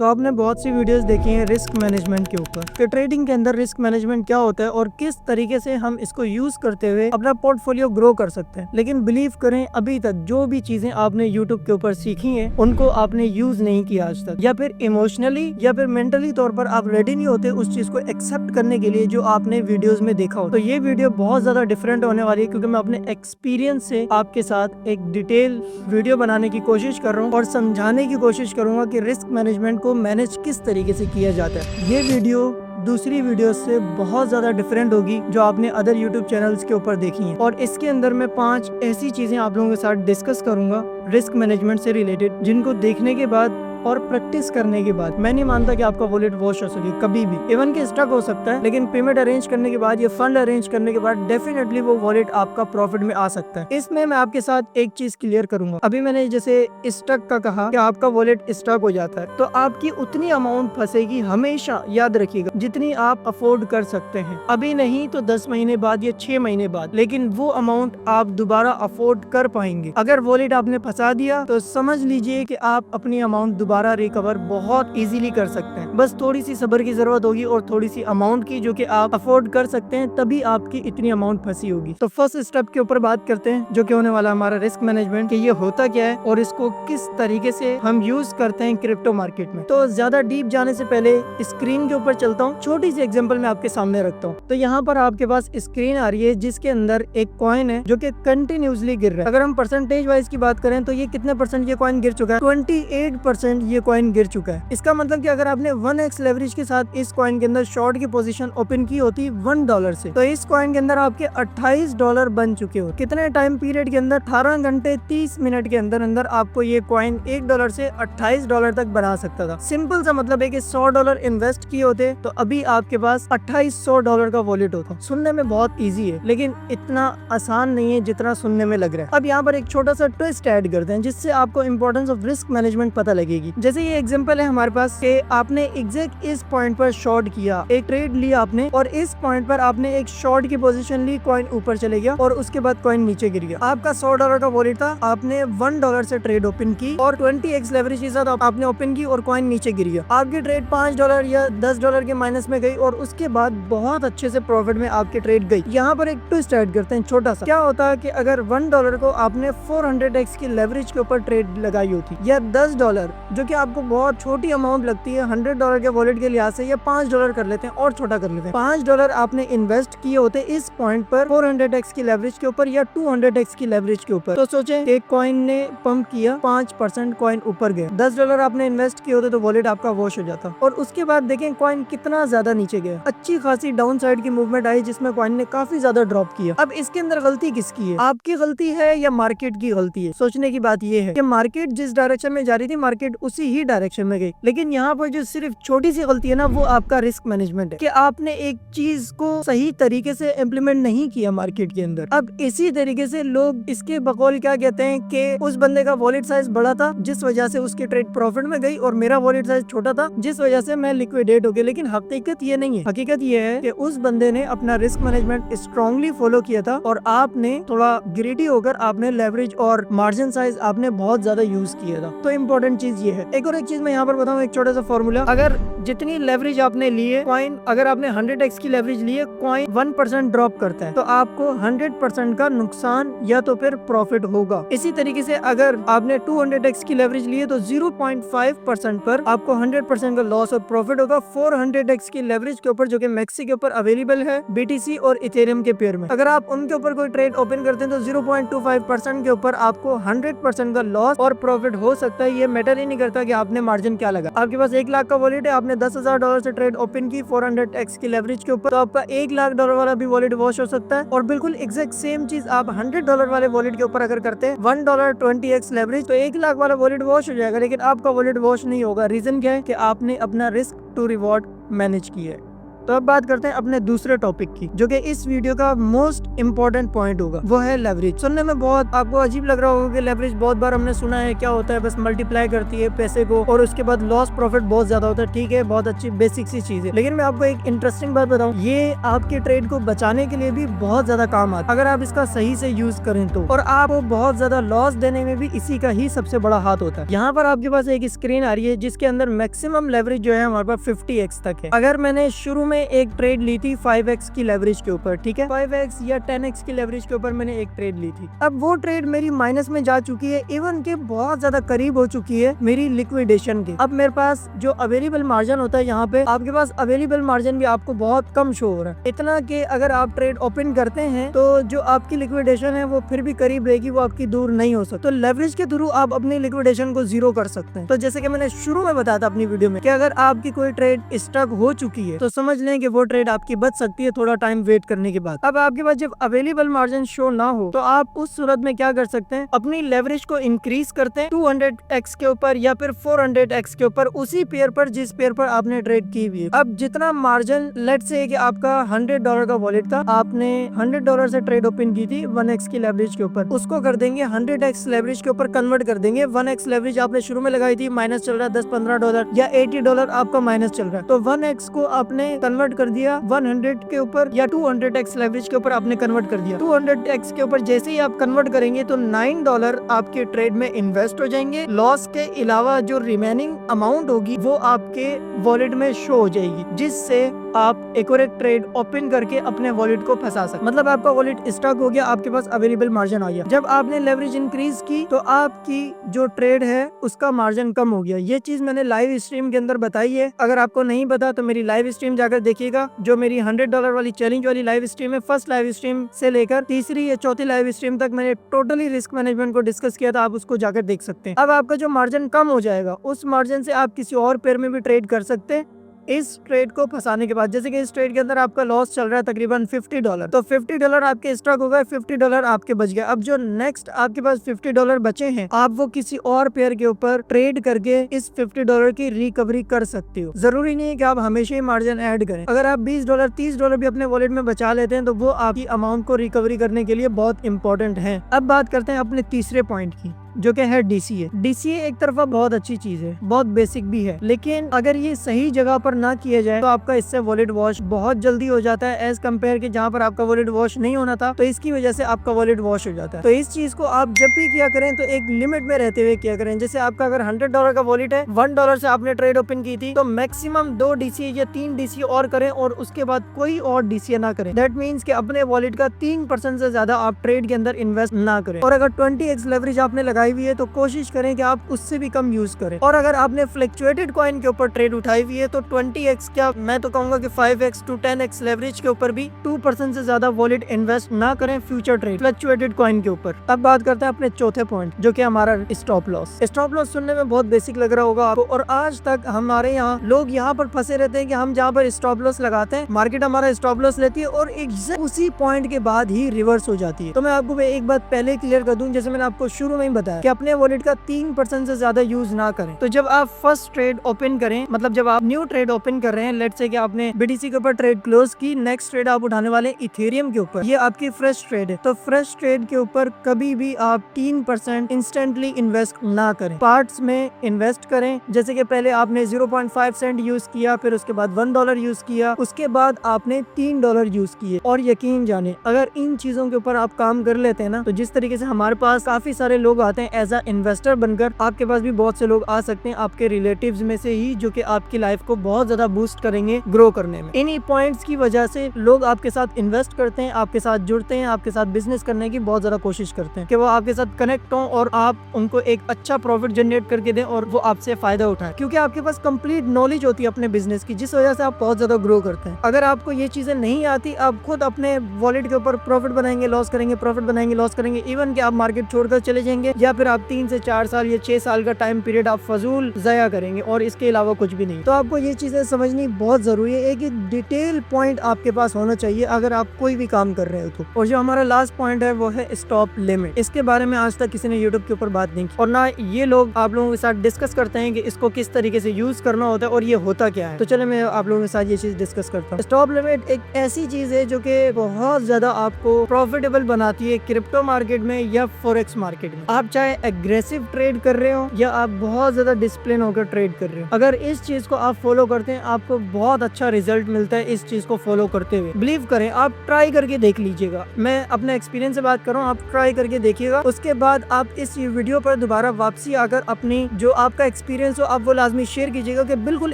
तो आपने बहुत सी वीडियोस देखी हैं रिस्क मैनेजमेंट के ऊपर कि ट्रेडिंग के अंदर रिस्क मैनेजमेंट क्या होता है और किस तरीके से हम इसको यूज करते हुए अपना पोर्टफोलियो ग्रो कर सकते हैं। लेकिन बिलीव करें, अभी तक जो भी चीजें आपने यूट्यूब के ऊपर सीखी हैं उनको आपने यूज नहीं किया आज तक, या फिर इमोशनली या फिर मेंटली तौर पर आप रेडी नहीं होते उस चीज को एक्सेप्ट करने के लिए जो आपने वीडियोस में देखा हो। तो ये वीडियो बहुत ज्यादा डिफरेंट होने वाली है क्योंकि मैं अपने एक्सपीरियंस से आपके साथ एक डिटेल वीडियो बनाने की कोशिश कर रहा हूँ और समझाने की कोशिश करूंगा कि रिस्क मैनेजमेंट को मैनेज किस तरीके से किया जाता है। ये वीडियो दूसरी वीडियो से बहुत ज्यादा डिफरेंट होगी जो आपने अदर यूट्यूब चैनल्स के ऊपर देखी हैं, और इसके अंदर मैं 5 ऐसी चीजें आप लोगों के साथ डिस्कस करूंगा रिस्क मैनेजमेंट से रिलेटेड, जिनको देखने के बाद और प्रैक्टिस करने के बाद मैं नहीं मानता कि आपका वॉलेट वॉश हो सके कभी भी। इवन कि स्टक हो सकता है, लेकिन पेमेंट अरेंज करने के बाद या फंड अरेंज करने के बाद डेफिनेटली वो वॉलेट आपका प्रॉफिट में आ सकता है। इसमें मैं आपके साथ एक चीज क्लियर करूंगा। अभी मैंने जैसे स्टक का कहा कि आपका वॉलेट स्टक हो जाता है तो आपकी उतनी अमाउंट फंसेगी, हमेशा याद रखिएगा, जितनी आप अफोर्ड कर सकते हैं। अभी नहीं तो 10 महीने बाद या 6 महीने बाद, लेकिन वो अमाउंट आप दोबारा अफोर्ड कर पाएंगे। अगर वॉलेट आपने फंसा दिया तो समझ लीजिए कि आप अपनी अमाउंट दोबारा रिकवर बहुत इजीली कर सकते हैं। बस थोड़ी सी सब्र की जरूरत होगी और थोड़ी सी अमाउंट की जो कि आप अफोर्ड कर सकते हैं, तभी आपकी इतनी अमाउंट फंसी होगी। तो फर्स्ट स्टेप के ऊपर बात करते हैं जो कि होने वाला हमारा रिस्क मैनेजमेंट, कि ये होता क्या है और इसको किस तरीके से हम यूज करते हैं क्रिप्टो मार्केट में। तो ज्यादा डीप जाने से पहले स्क्रीन के ऊपर चलता हूँ, छोटी सी एग्जांपल मैं आपके सामने रखता हूँ। तो यहाँ पर आपके पास स्क्रीन आ रही है जिसके अंदर एक कॉइन है जो कि कंटिन्यूसली गिर रहा है। अगर हम परसेंटेज वाइज की बात करें तो ये कितने परसेंट ये कॉइन गिर चुका है? 28% ये कॉइन गिर चुका है। इसका मतलब कि अगर आपने 1x लेवरेज के साथ इस कॉइन के अंदर शॉर्ट की पोजीशन ओपन की होती $1 से, तो इस कॉइन के अंदर आपके $28 बन चुके हो। कितने टाइम पीरियड के अंदर? 18 घंटे 30 मिनट के अंदर अंदर आपको ये कॉइन $1 से $28 तक बना सकता था। सिंपल सा मतलब है कि $100 इन्वेस्ट किए होते तो अभी आपके पास $2800 का वॉलेट होता। सुनने में बहुत ईजी है लेकिन इतना आसान नहीं है जितना सुनने में लग रहा है। अब यहाँ पर एक छोटा सा ट्विस्ट ऐड करते हैं जिससे आपको इंपॉर्टेंस ऑफ रिस्क मैनेजमेंट पता लगेगी। जैसे ये एग्जांपल है हमारे पास कि आपने एग्जैक्ट इस पॉइंट पर शॉर्ट किया, एक ट्रेड लिया आपने, और इस पॉइंट पर आपने एक शॉर्ट की पोजीशन ली, कॉइन ऊपर चले गया और उसके बाद कॉइन नीचे गिर गया। आपका $100 का वॉलेट था, आपने $1 से ट्रेड ओपन की और 20x लेवरेज के साथ आपने ओपन की और कॉइन नीचे गिर गया। आपकी ट्रेड $5 या $10 के माइनस में गई और उसके बाद बहुत अच्छे से प्रॉफिट में आपकी ट्रेड गई। यहाँ पर एक ट्विस्ट ऐड करते हैं छोटा सा। क्या होता है कि अगर $1 को आपने 400x की लेवरेज के ऊपर ट्रेड लगाई होती, या $10 जो कि आपको बहुत छोटी अमाउंट लगती है $100 के वॉलेट के लिहाज से, या $5 कर लेते हैं और छोटा कर लेते हैं, $5 आपने इन्वेस्ट किए होते इस पॉइंट पर 400x की लेवरेज के ऊपर या 200x की लेवरेज के ऊपर, तो सोचें एक कॉइन ने पंप किया, 5% कॉइन ऊपर गया, $10 आपने इन्वेस्ट किए होते तो वॉलेट आपका वॉश हो जाता। और उसके बाद देखें कॉइन कितना ज्यादा नीचे गया, अच्छी खासी डाउन साइड की मूवमेंट आई जिसमें कॉइन ने काफी ज्यादा ड्रॉप किया। अब इसके अंदर गलती किसकी है? आपकी गलती है या मार्केट की गलती है? सोचने की बात यह है कि मार्केट जिस डायरेक्शन में जा रही थी मार्केट उसी ही डायरेक्शन में गई, लेकिन यहाँ पर जो सिर्फ छोटी सी गलती है ना वो आपका रिस्क मैनेजमेंट है कि आपने एक चीज को सही तरीके से इम्प्लीमेंट नहीं किया मार्केट के अंदर। अब इसी तरीके से लोग इसके बकौल क्या कहते हैं कि उस बंदे का वॉलेट साइज बड़ा था जिस वजह से उसकी ट्रेड प्रॉफिट में गई और मेरा वॉलेट साइज छोटा था जिस वजह से मैं लिक्विडेट हो गया। लेकिन हकीकत ये नहीं है। हकीकत ये है कि उस बंदे ने अपना रिस्क मैनेजमेंट स्ट्रांगली फॉलो किया था और आपने थोड़ा ग्रीडी होकर आपने लेवरेज और मार्जिन साइज आपने बहुत ज्यादा यूज किया था। तो इम्पोर्टेंट चीज ये है। एक और एक चीज मैं यहाँ पर बताऊँ, एक छोटा सा फॉर्मूला। अगर जितनी लेवरेज आपने ली है कॉइन, अगर आपने 100x की लेवरेज ली है, कॉइन 1% ड्रॉप करता है तो आपको 100% का नुकसान या तो फिर प्रॉफिट होगा। इसी तरीके से अगर आपने 200x की लेवरेज ली है तो 0.5% पर आपको 100% का लॉस और प्रॉफिट होगा 400x की लेवरेज के ऊपर, जो कि मैक्सी के ऊपर अवेलेबल है BTC और इथेरियम के पेयर में। अगर आप उनके ऊपर कोई ट्रेड ओपन करते हैं तो 0.25% के ऊपर आपको 100% का लॉस और प्रॉफिट हो सकता है। ये मैटर ही नहीं करता कि आपने मार्जिन क्या लगा। आपके पास 1 लाख का वॉलेट है, आपने $10,000 से ट्रेड ओपन की 400x की लेवरेज के ऊपर, तो आपका $1 लाख वाला भी वॉलेट वॉश हो सकता है। और बिल्कुल एग्जैक्ट सेम चीज आप $100 वाले वॉलेट के ऊपर अगर करते हैं $1 20x लेवरेज, तो 1 लाख वाला वॉलेट वॉश हो जाएगा, लेकिन आपका वॉलेट वॉश नहीं होगा। रीजन क्या है कि आपने अपना रिस्क टू रिवॉर्ड मैनेज किया है। तो अब बात करते हैं अपने दूसरे टॉपिक की, जो कि इस वीडियो का मोस्ट इंपॉर्टेंट पॉइंट होगा, वो है लेवरेज। सुनने में बहुत आपको अजीब लग रहा होगा कि लेवरेज बहुत बार हमने सुना है, क्या होता है, बस मल्टीप्लाई करती है पैसे को और उसके बाद लॉस प्रॉफिट बहुत ज्यादा होता है। ठीक है, बहुत अच्छी बेसिक सी चीज है, लेकिन मैं आपको एक इंटरेस्टिंग बात बताऊं, ये आपके ट्रेड को बचाने के लिए भी बहुत ज्यादा काम आता है अगर आप इसका सही से यूज करें तो, और आपको बहुत ज्यादा लॉस देने में भी इसी का ही सबसे बड़ा हाथ होता है। यहाँ पर आपके पास एक स्क्रीन आ रही है जिसके अंदर मैक्सिमम लेवरेज जो है हमारे पास 50x तक है। अगर मैंने शुरू में एक ट्रेड ली थी 5x की लेवरेज के ऊपर, ठीक है, 5x या 10x की लेवरेज के ऊपर मैंने एक ट्रेड ली थी। अब वो ट्रेड मेरी माइनस में जा चुकी है, इवन के बहुत ज्यादा करीब हो चुकी है मेरी लिक्विडेशन के। अब मेरे पास जो अवेलेबल मार्जिन होता है, यहाँ पे आपके पास अवेलेबल मार्जिन भी आपको बहुत कम शो हो रहा है, इतना कि अगर आप ट्रेड ओपन करते हैं तो जो आपकी लिक्विडेशन है वो फिर भी करीब रहेगी, वो आपकी दूर नहीं हो सकती। तो लेवरेज के थ्रू आप अपनी लिक्विडेशन को जीरो कर सकते हैं। तो जैसे कि मैंने शुरू में बताया था अपनी वीडियो में कि अगर आपकी कोई ट्रेड स्टक हो चुकी है तो समझ लें कि वो ट्रेड आपकी बच सकती है थोड़ा टाइम वेट करने के बाद। अब आपके पास जब अवेलेबल मार्जिन शो ना हो तो आप उस सूरत में क्या कर सकते हैं, अपनी लेवरेज को इंक्रीज करते हैं 200x के ऊपर या फिर 400x के ऊपर, उसी पेयर पर जिस पेयर पर आपने ट्रेड की हुई है। अब जितना मार्जिन, लेट्स से कि आपका $100 का वॉलेट था, आपने $100 से ट्रेड ओपन की थी 1x की लेवरेज के ऊपर, उसको कर देंगे 100x लेवरेज के ऊपर कन्वर्ट कर देंगे। 1x लेवरेज आपने शुरू में लगाई थी, माइनस चल रहा है $10-15 या $80 आपका माइनस चल रहा है, तो 1x को आपने कन्वर्ट कर दिया 100 के ऊपर या 200x लेवरेज के ऊपर आपने कन्वर्ट कर दिया। 200x के ऊपर जैसे ही आप कन्वर्ट करेंगे तो $9 आपके ट्रेड में इन्वेस्ट हो जाएंगे। लॉस के अलावा जो रिमेनिंग अमाउंट होगी वो आपके वॉलेट में शो हो जाएगी, जिससे आप एक और एक ट्रेड ओपन करके अपने वॉलेट को फंसा सकते। मतलब आपका वॉलेट स्टक हो गया, आपके पास अवेलेबल मार्जिन आ गया। जब आपने लेवरेज इंक्रीज की तो आपकी जो ट्रेड है उसका मार्जिन कम हो गया। ये चीज मैंने लाइव स्ट्रीम के अंदर बताई है, अगर आपको नहीं पता तो मेरी लाइव स्ट्रीम जाकर देखिएगा, जो मेरी $100 वाली चैलेंज वाली लाइव स्ट्रीम है। फर्स्ट लाइव स्ट्रीम से लेकर तीसरी या चौथी लाइव स्ट्रीम तक मैंने टोटली रिस्क मैनेजमेंट को डिस्कस किया था, आप उसको जाकर देख सकते हैं। अब आपका जो मार्जिन कम हो जाएगा, उस मार्जिन से आप किसी और पेयर में भी ट्रेड कर सकते हैं इस ट्रेड को फंसाने के बाद। जैसे कि इस ट्रेड के अंदर आपका लॉस चल रहा है तकरीबन $50, तो $50 आपके स्टॉक हो गए, $50 आपके बच गए। अब जो नेक्स्ट आपके पास $50 बचे हैं, आप वो किसी और पेयर के ऊपर ट्रेड करके इस $50 की रिकवरी कर सकते हो। जरूरी नहीं है कि आप हमेशा ही मार्जिन ऐड करें। अगर आप $20 $30 भी अपने वॉलेट में बचा लेते हैं तो वो आपकी अमाउंट को रिकवरी करने के लिए बहुत इंपॉर्टेंट है। अब बात करते हैं अपने तीसरे पॉइंट की, जो कि है DCA। DCA एक तरफा बहुत अच्छी चीज है, बहुत बेसिक भी है, लेकिन अगर ये सही जगह पर ना किया जाए तो आपका इससे वॉलेट वॉश बहुत जल्दी हो जाता है, एज कम्पेयर के जहाँ पर आपका वॉलेट वॉश नहीं होना था, तो इसकी वजह से आपका वॉलेट वॉश हो जाता है। तो इस चीज को आप जब भी किया करें तो एक लिमिट में रहते हुए किया करें। जैसे आपका अगर $100 का वॉलेट है, $1 से आपने ट्रेड ओपन की थी, तो मैक्सिमम 2 DCA या 3 DCA और करें और उसके बाद कोई और DCA ना करें। दैट मीन्स कि अपने वॉलेट का 3% से ज्यादा आप ट्रेड के अंदर इन्वेस्ट ना करें। और अगर 20x लेवरेज आपने लगाई हुई है तो कोशिश करें कि आप उससे भी कम यूज करें। और अगर आपने फ्लक्चुएटेड कॉइन के ऊपर ट्रेड उठाई हुई है तो 20x, क्या मैं तो कहूंगा कि 5x to 10x लेवरेज के ऊपर भी 2% से ज्यादा वॉलेट इन्वेस्ट ना करें फ्यूचर ट्रेड फ्लक्चुएटेड कॉइन के ऊपर। अब बात करते हैं अपने चौथे पॉइंट, जो कि हमारा स्टॉप लॉस। स्टॉप लॉस सुनने में बहुत बेसिक लग रहा होगा आपको, और आज तक हमारे यहाँ लोग यहाँ पर फंसे रहते हैं कि हम जहाँ पर स्टॉप लॉस लगाते हैं, मार्केट हमारा स्टॉप लॉस लेती है और एग्जैक्ट उसी पॉइंट के बाद ही रिवर्स हो जाती है। तो मैं आपको एक बात पहले क्लियर कर दूं, जैसे मैंने आपको शुरू में ही बताया कि अपने वॉलेट का 3% से ज्यादा यूज ना करें। तो जब आप फर्स्ट ट्रेड ओपन करें, मतलब जब आप न्यू ट्रेड ओपन कर रहे हैं, लेट्स से कि आपने BTC के ऊपर ट्रेड क्लोज की, नेक्स्ट ट्रेड आप उठाने वाले इथेरियम के ऊपर, ये आपकी फ्रेश ट्रेड है, तो फ्रेश ट्रेड के ऊपर कभी भी आप 3% इंस्टेंटली इन्वेस्ट ना करें, पार्ट्स में इन्वेस्ट करें। जैसे कि पहले आपने 0.5 सेंट यूज किया, फिर उसके बाद $1 यूज किया, उसके बाद आपने $3 यूज किए। और यकीन जाने अगर इन चीजों के ऊपर आप काम कर लेते हैं ना, तो जिस तरीके से हमारे पास काफी सारे लोग आते हैं एज अ इन्वेस्टर बनकर, आपके पास भी बहुत से लोग आ सकते हैं आपके रिलेटिव्स में से ही, जो कि आपकी लाइफ को बहुत ज्यादा बूस्ट करेंगे ग्रो करने में। इन्हीं पॉइंट्स की वजह से लोग आपके साथ इन्वेस्ट करते हैं, आपके साथ जुड़ते हैं, आपके साथ बिजनेस करने की बहुत ज्यादा कोशिश करते हैं कि वो आपके साथ कनेक्ट हों और आप उनको एक अच्छा प्रॉफिट जनरेट करके दें और वो आपसे फायदा उठाएं, क्योंकि आपके पास कंप्लीट नॉलेज होती है अपने बिजनेस की, जिस वजह से आप बहुत ज्यादा ग्रो करते हैं। अगर आपको ये चीजें नहीं आती, आप खुद अपने वॉलेट के ऊपर प्रॉफिट बनाएंगे, लॉस करेंगे, प्रॉफिट बनाएंगे, लॉस करेंगे, इवन कि आप मार्केट छोड़कर चले जाएंगे, या या फिर आप 3 से 4 साल या 6 साल का टाइम पीरियड आप फजूल ज़ाया करेंगे और इसके अलावा कुछ भी नहीं। तो आपको ये चीज़ें समझनी बहुत ज़रूरी है। एक डिटेल पॉइंट आपके पास होना चाहिए अगर आप कोई भी काम कर रहे हो तो। और जो हमारा लास्ट पॉइंट है वो है स्टॉप लिमिट। इसके बारे में आज तक किसी ने यूट्यूब के ऊपर बात नहीं की और ना ये लोग आप लोगों के साथ डिस्कस करते हैं कि इसको किस तरीके से यूज करना होता है और ये होता क्या है। तो चले मैं आप लोगों के साथ ये चीज डिस्कस करता हूँ। स्टॉप लिमिट एक ऐसी चीज है जो कि बहुत ज्यादा आपको प्रॉफिटेबल बनाती है क्रिप्टो मार्केट में या फॉरेक्स मार्केट में। आप चाहे एग्रेसिव ट्रेड कर रहे हो या आप बहुत ज्यादा डिसिप्लिन होकर ट्रेड कर रहे हो, अगर इस चीज को आप फॉलो करते हैं आपको बहुत अच्छा रिजल्ट मिलता है। इस चीज को फॉलो करते हुए बिलीव करें, आप ट्राई करके देख लीजिएगा। मैं अपने एक्सपीरियंस से बात कर रहा हूँ, आप ट्राई करके देखिएगा। उसके बाद आप इस वीडियो पर दोबारा वापसी आकर अपनी जो आपका एक्सपीरियंस हो आप वो लाजमी शेयर कीजिएगा कि बिल्कुल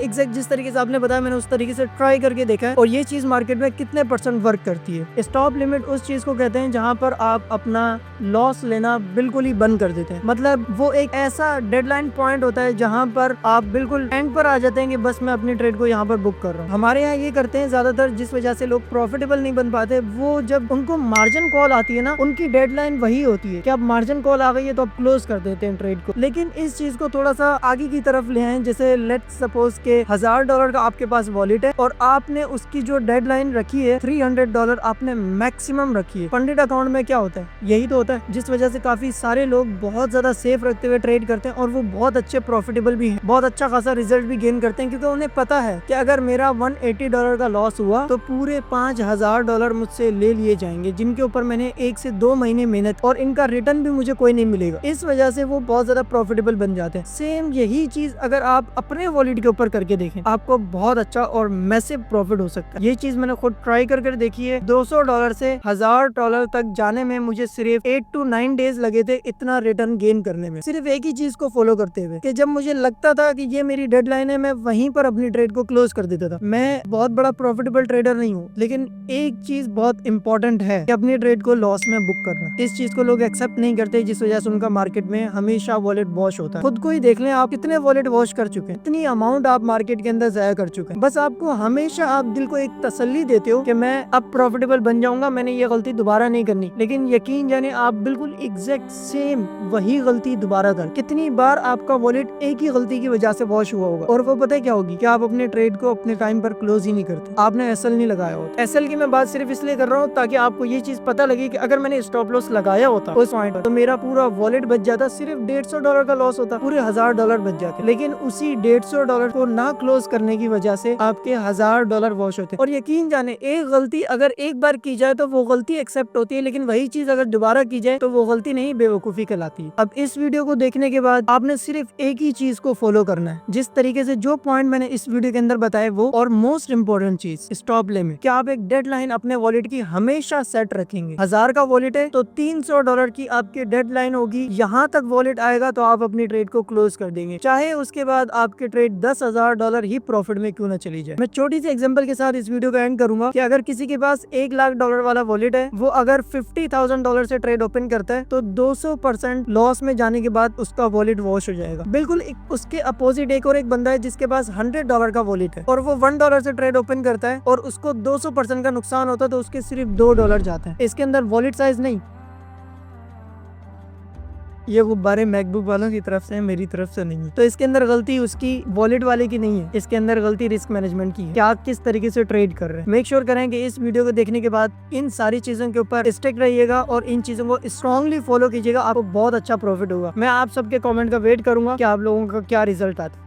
एग्जैक्ट जिस तरीके से आपने बताया मैंने उस तरीके से ट्राई करके देखा है और ये चीज मार्केट में कितने % वर्क करती है। स्टॉप लिमिट उस चीज को कहते हैं जहां पर आप अपना लॉस लेना बिल्कुल ही बंद कर देते हैं। मतलब वो एक ऐसा डेडलाइन पॉइंट होता है जहां पर आप बिल्कुल एंड पर आ जाते हैं कि बस मैं अपनी ट्रेड को यहाँ पर बुक कर रहा हूँ। हमारे यहाँ ये करते हैं ज्यादातर, जिस वजह से लोग प्रॉफिटेबल नहीं बन पाते। वो जब उनको मार्जिन कॉल आती है ना, उनकी डेडलाइन वही होती है कि अब मार्जिन कॉल आ गई है तो आप क्लोज कर देते हैं ट्रेड को। लेकिन इस चीज को थोड़ा सा आगे की तरफ ले आए। जैसे लेट्स सपोज के $1000 का आपके पास वॉलेट है और आपने उसकी जो डेडलाइन रखी है $300 आपने मैक्सिमम रखी है। फंडेड अकाउंट में क्या होता है, यही तो होता है, जिस वजह से काफी सारे लोग बहुत ज्यादा सेफ रखते हुए ट्रेड करते हैं और वो बहुत अच्छे प्रॉफिटेबल भी हैं, बहुत अच्छा खासा रिजल्ट भी गेन करते हैं, क्योंकि उन्हें पता है कि अगर मेरा $180 का लॉस हुआ तो पूरे $5000 मुझसे ले लिए जाएंगे, जिनके ऊपर मैंने 1 से 2 महीने मेहनत और इनका रिटर्न भी मुझे कोई नहीं मिलेगा। इस वजह से वो बहुत ज्यादा प्रॉफिटेबल बन जाते हैं। सेम यही चीज अगर आप अपने वॉलेट के ऊपर करके देखें, आपको बहुत अच्छा और मैसिव प्रॉफिट हो सकता है। ये चीज मैंने खुद ट्राई करके देखी है। $200 से $1000 तक जाने में मुझे सिर्फ 8 to 9 डेज लगे थे इतना रिटर्न गेन करने में, सिर्फ एक ही चीज को फॉलो करते हुए कि जब मुझे लगता था कि ये मेरी डेडलाइन है मैं वहीं पर अपनी ट्रेड को क्लोज कर देता था। मैं बहुत बड़ा प्रॉफिटेबल ट्रेडर नहीं हूँ, लेकिन एक चीज बहुत इंपॉर्टेंट है कि अपनी ट्रेड को लॉस में बुक करना। इस चीज को लोग एक्सेप्ट नहीं करते, जिस वजह से उनका मार्केट में हमेशा वॉलेट वॉश होता है। खुद को ही देख लें, आप कितने वॉलेट वॉश कर चुके हैं, इतनी अमाउंट आप मार्केट के अंदर जाया कर चुके हैं। बस आपको हमेशा आप दिल को एक तसल्ली देते हो कि मैं अब प्रॉफिटेबल बन जाऊंगा, मैंने ये गलती दोबारा नहीं करनी। लेकिन यकीन जाने आप बिल्कुल एग्जैक्ट सेम वही गलती दोबारा कर। कितनी बार आपका वॉलेट एक ही गलती की वजह से वॉश हुआ होगा और वो पता है क्या होगी कि आप अपने ट्रेड को अपने टाइम पर क्लोज ही नहीं करते, आपने एसएल नहीं लगाया होता। एसएल की मैं बात सिर्फ इसलिए कर रहा हूँ ताकि आपको ये चीज पता लगे कि अगर मैंने स्टॉप लॉस लगाया होता उस पॉइंट पर तो मेरा पूरा वॉलेट बच जाता, सिर्फ $150 का लॉस होता, पूरे $1000 बच जाते। लेकिन उसी $150 को ना क्लोज करने की वजह से आपके $1000 वॉश होते। और यकीन जाने एक गलती अगर एक बार की जाए तो वो गलती एक्सेप्ट होती है, लेकिन वही चीज अगर दोबारा की जाए तो वो गलती नहीं बेवकूफी कहलाती है। अब इस वीडियो को देखने के बाद आपने सिर्फ एक ही चीज को फॉलो करना है, जिस तरीके से जो पॉइंट मैंने इस वीडियो के अंदर बताए वो, और मोस्ट इंपोर्टेंट चीज स्टॉप लिमिट। क्या आप एक डेडलाइन अपने वॉलेट की हमेशा सेट रखेंगे। 1000 का वॉलेट है तो $300 की आपकी डेडलाइन होगी, यहाँ तक वॉलेट आएगा तो आप अपनी ट्रेड को क्लोज कर देंगे, चाहे उसके बाद आपके ट्रेड $10,000 ही प्रॉफिट में क्यों ना चली जाए। मैं छोटी सी एग्जांपल के साथ इस वीडियो को एंड करूंगा कि अगर किसी के पास $1 लाख वाला वॉलेट है, वो अगर $50,000 से ट्रेड ओपन करता है तो 200% लॉस में जाने के बाद उसका वॉलेट वॉश हो जाएगा। बिल्कुल उसके अपोजिट एक और एक बंदा है जिसके पास $100 का वॉलेट है और वो $1 से ट्रेड ओपन करता है और उसको 200% का नुकसान होता है, तो उसके सिर्फ $2 जाते हैं। इसके अंदर वॉलेट साइज नहीं, ये गुब्बारे मैकबुक वालों की तरफ से है, मेरी तरफ से नहीं है। तो इसके अंदर गलती उसकी वॉलेट वाले की नहीं है, इसके अंदर गलती रिस्क मैनेजमेंट की है कि आप किस तरीके से ट्रेड कर रहे हैं। मेक श्योर करें कि इस वीडियो को देखने के बाद इन सारी चीजों के ऊपर स्टिक रहिएगा और इन चीजों को स्ट्रांगली फॉलो कीजिएगा, आपको बहुत अच्छा प्रॉफिट होगा। मैं आप सबके कमेंट का वेट करूंगा कि आप लोगों का क्या रिजल्ट आता है।